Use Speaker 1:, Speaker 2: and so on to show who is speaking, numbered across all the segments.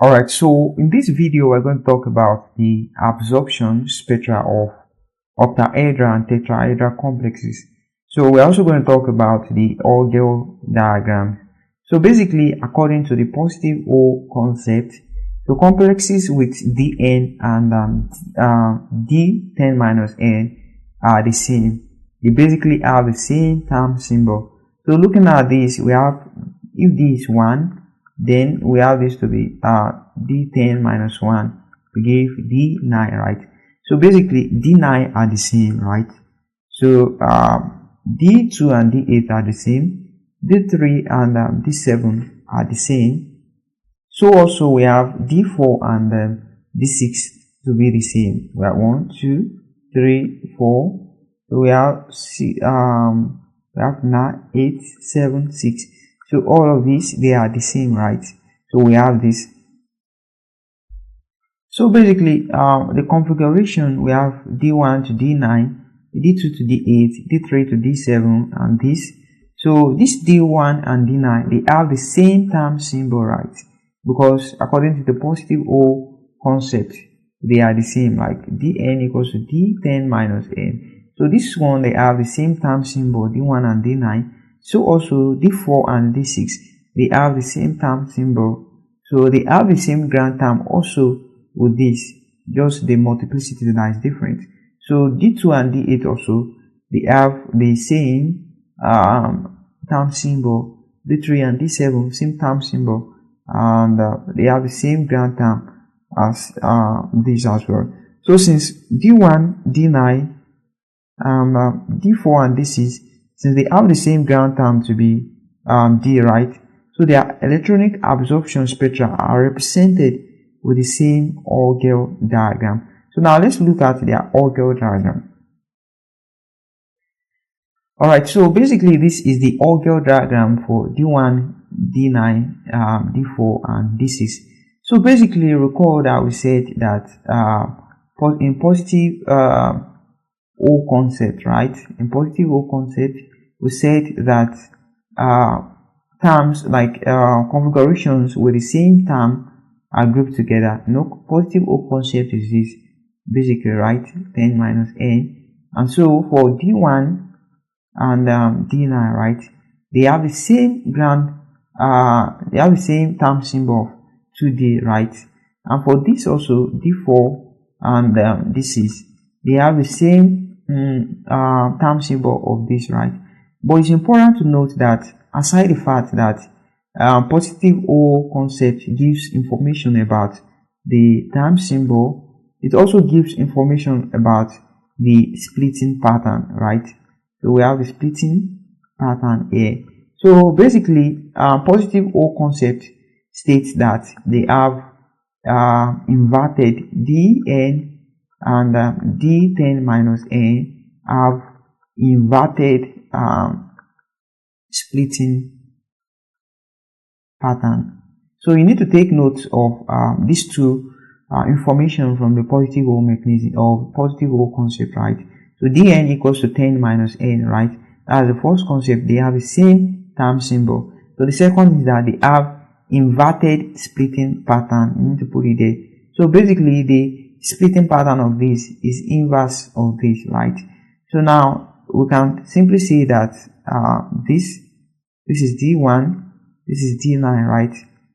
Speaker 1: Alright, so in this video we're going to talk about the absorption spectra of octahedral and tetrahedral complexes. So we're also going to talk about the Orgel diagram. So basically, according to the positive O concept, the complexes with Dn and D10 minus n are the same. They basically have the same term symbol. So looking at this, we have, if D is 1, then we have this to be D10 minus 1. We give D9, right? So basically, D9 are the same, right? So D2 and D8 are the same. D3 and D7 are the same. So also we have D4 and D6 to be the same. We have 1, 2, 3, 4. So we have 9, 8, 7, 6. So all of these, they are the same, right? So we have this. So basically, the configuration, we have D1 to D9, D2 to D8, D3 to D7, and this. So this D1 and D9, they have the same term symbol, right? Because according to the positive O concept, they are the same, like Dn equals to D10 minus n. So this one, they have the same term symbol, D1 and D9. So also D4 and D6, they have the same term symbol. So they have the same grand term also with this, just the multiplicity that is different. So D2 and D8 also, they have the same term symbol. D3 and D7, same term symbol, and they have the same grand term as this as well. So since D1, D9, D4 and D6, since they have the same ground term to be D, right? So their electronic absorption spectra are represented with the same Orgel diagram. So now let's look at their Orgel diagram. Alright, so basically this is the Orgel diagram for D1, D9, D4 and D6. So basically recall that we said that in positive O concept, right? In positive O concept, we said that terms like configurations with the same term are grouped together. No, positive O concept is this, basically, right? 10 minus n. And so for D1 and D9, right? They have the same they have the same term symbol of 2D, right? And for this also, D4 and D6, they have the same term symbol of this, right? But it's important to note that aside the fact that positive O concept gives information about the term symbol, it also gives information about the splitting pattern, right? So we have the splitting pattern here. So basically, positive O concept states that they have inverted Dn and D10 minus n have inverted splitting pattern. So you need to take note of these two information from the positive O mechanism or positive O concept, right? So Dn equals to 10 minus n, right? That's the first concept. They have the same term symbol. So the second is that they have inverted splitting pattern. You need to put it there. So basically the splitting pattern of this is inverse of this, right? So now we can simply say that this is D1, this is D9, right?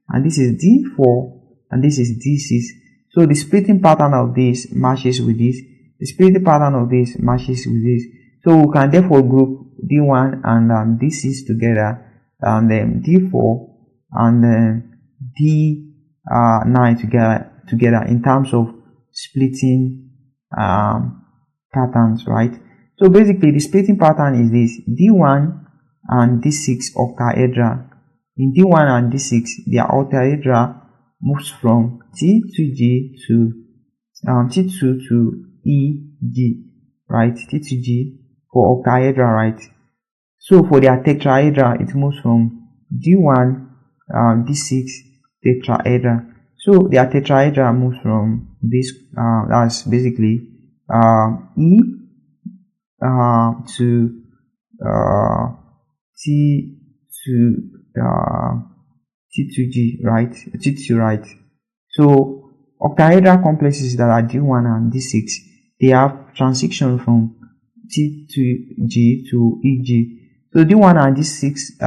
Speaker 1: And this is D4 and this is D6. So the splitting pattern of this matches with this. The splitting pattern of this matches with this. So we can therefore group D1 and D6 together, and then D4 and then D9 together in terms of splitting patterns, right? So basically the splitting pattern is this: D1 and D6 octahedral. In D1 and D6, their octahedral moves from T to G to T2 to E, G, right? T to G for octahedral, right? So for their tetrahedral, it moves from D1 D6 tetrahedral. So their tetrahedral moves from this, that's basically E to T to T2G, right? T2, right? So octahedral complexes that are D1 and D6, they have transition from T to G to EG. So D1 and D6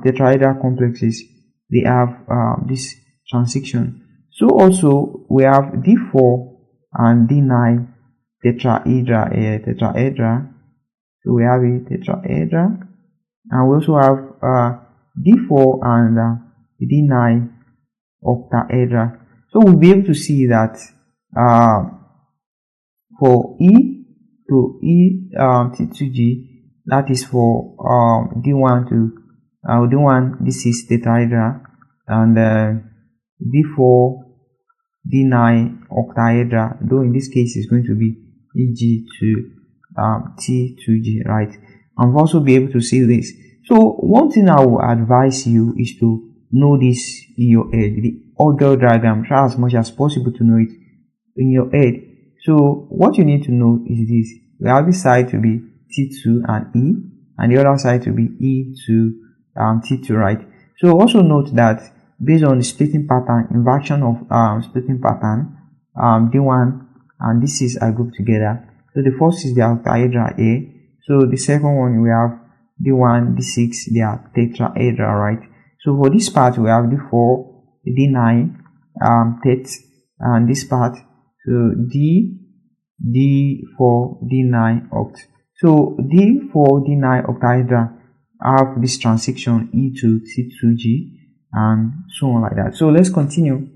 Speaker 1: tetrahedral complexes, they have this transition. So also we have D4 and D9 tetrahedral. So we have a tetrahedral, and we also have D4 and D9 octahedral. So we'll be able to see that for E to T to G, that is for D1 to D1 D6 tetrahedral, and D4 D9 octahedral, though in this case it's going to be EG to T to G, right? And we'll also be able to see this. So one thing I will advise you is to know this in your head, the Orgel diagram. Try as much as possible to know it in your head. So what you need to know is this: we have this side to be T2 and E, and the other side to be E to T2, right? So also note that based on the splitting pattern, inversion of splitting pattern, D1 and D6 are grouped together. So the first is the octahedral A. So the second one we have D1, D6, they are tetrahedral, right? So for this part we have D4, D9, tet, and this part, so D4, D9 oct. So D4, D9 octahedral have this transition E to T2G, and so on like that. So let's continue.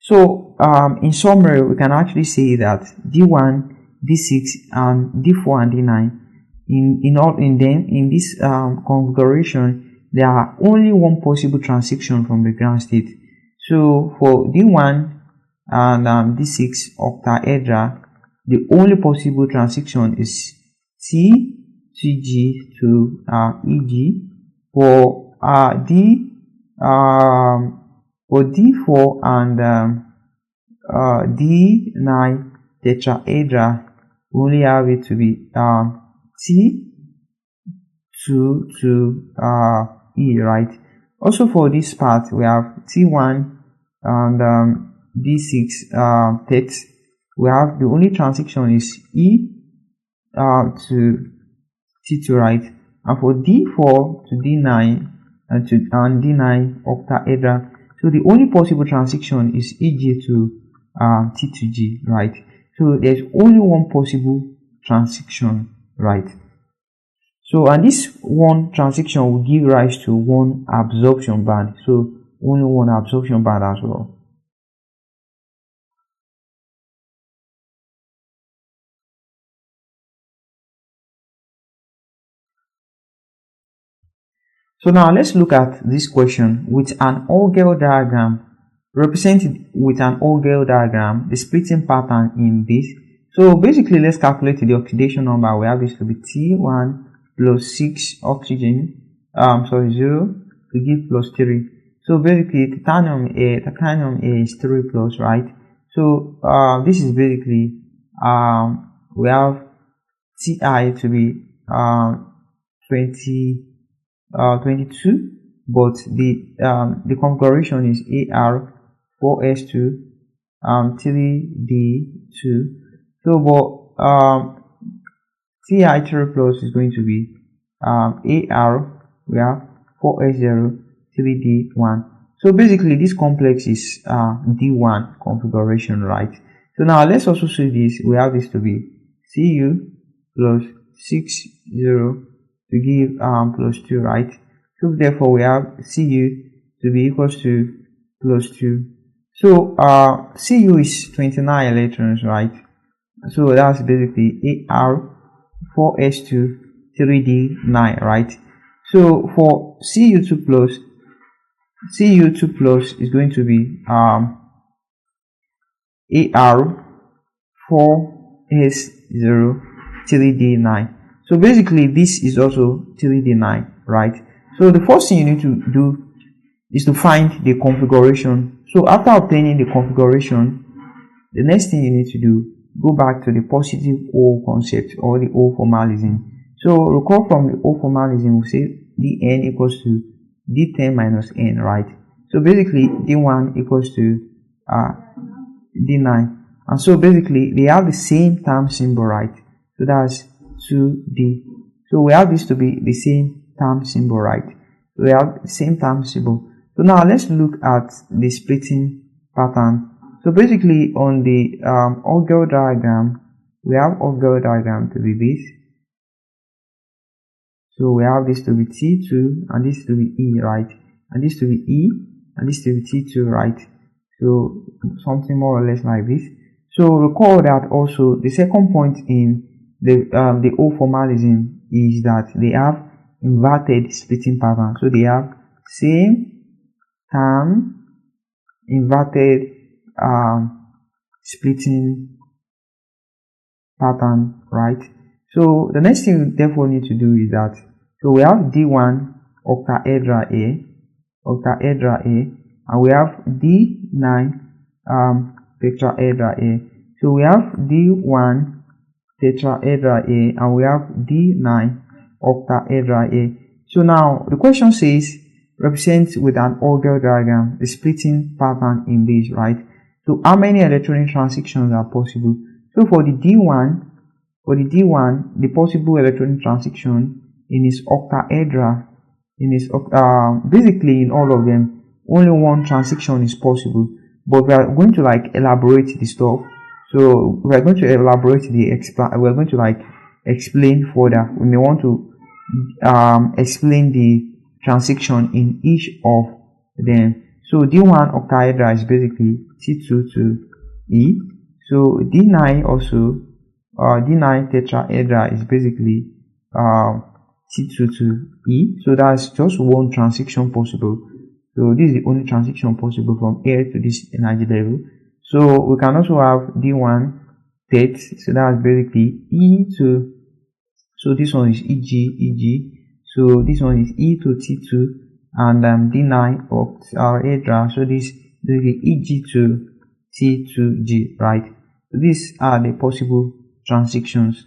Speaker 1: So in summary, we can actually say that D1, D6, and D4 and D9 in this configuration, there are only one possible transition from the ground state. So for D1 and D6 octahedral, the only possible transition is T to G to EG. For D4 and D9 tetrahedral, we only have it to be T to E, right? Also for this part, we have T1 and D6 tet. We have the only transition is E to T2, right? And for D4 to D9 and D9 octahedral, so the only possible transition is EG to T to G, right? So there's only one possible transition, right? So, and this one transition will give rise to one absorption band. So only one absorption band as well. So now let's look at this question with an Orgel diagram. Represented with an Orgel diagram, the splitting pattern in this. So basically, let's calculate the oxidation number. We have this to be T1 plus 6 oxygen, 0 to give plus 3. So basically, titanium A is 3 plus, right? So this is basically we have Ti to be 22, but the configuration is AR 4s2 3d2. So but Ti3 plus is going to be AR, we have 4s0 3d1. So basically this complex is D1 configuration, right? So now let's also see this. We have this to be Cu plus 6 0 to give plus 2, right? So therefore we have Cu to be equals to plus 2. So Cu is 29 electrons, right? So that's basically AR 4s2 3d9, right? So for Cu2 plus is going to be AR 4s0 3d9. So basically this is also 3d9, right? So the first thing you need to do is to find the configuration. So after obtaining the configuration, the next thing you need to do, go back to the positive O concept or the O formalism. So recall from the O formalism, we say dN equals to D10 minus n, right? So basically D1 equals to D9, and so basically they have the same term symbol, right? So that's 2D. So we have this to be the same term symbol, right? We have the same term symbol. So now let's look at the splitting pattern. So basically on the Orgel diagram, we have Orgel diagram to be this. So we have this to be T2 and this to be E, right? And this to be E and this to be T2, right? So something more or less like this. So recall that also the second point in the O formalism is that they have inverted splitting pattern. So they have same term inverted splitting pattern, right? So the next thing we therefore need to do is that, so we have D1 octahedral A, and we have D9 tetrahedral A. So we have D1 tetrahedral A and we have D9 octahedral A. So now the question says represent with an Orgel diagram the splitting pattern in this, right? So how many electronic transitions are possible? So for the D1, the possible electronic transition in its octahedral, basically in all of them, only one transition is possible. But we are going to like elaborate the stuff. So we are going to elaborate we are going to like explain further. We may want to explain the transition in each of them. So D1 octahedral is basically T2 to E. So D9 also, D9 tetrahedral is basically T2 to E. So that's just one transition possible. So this is the only transition possible from here to this energy level. So we can also have D1 tet. So that's basically E to, so this one is EG. So this one is E to T2 and D9 octahedral. So this is the EG to T2G, right? So these are the possible transitions.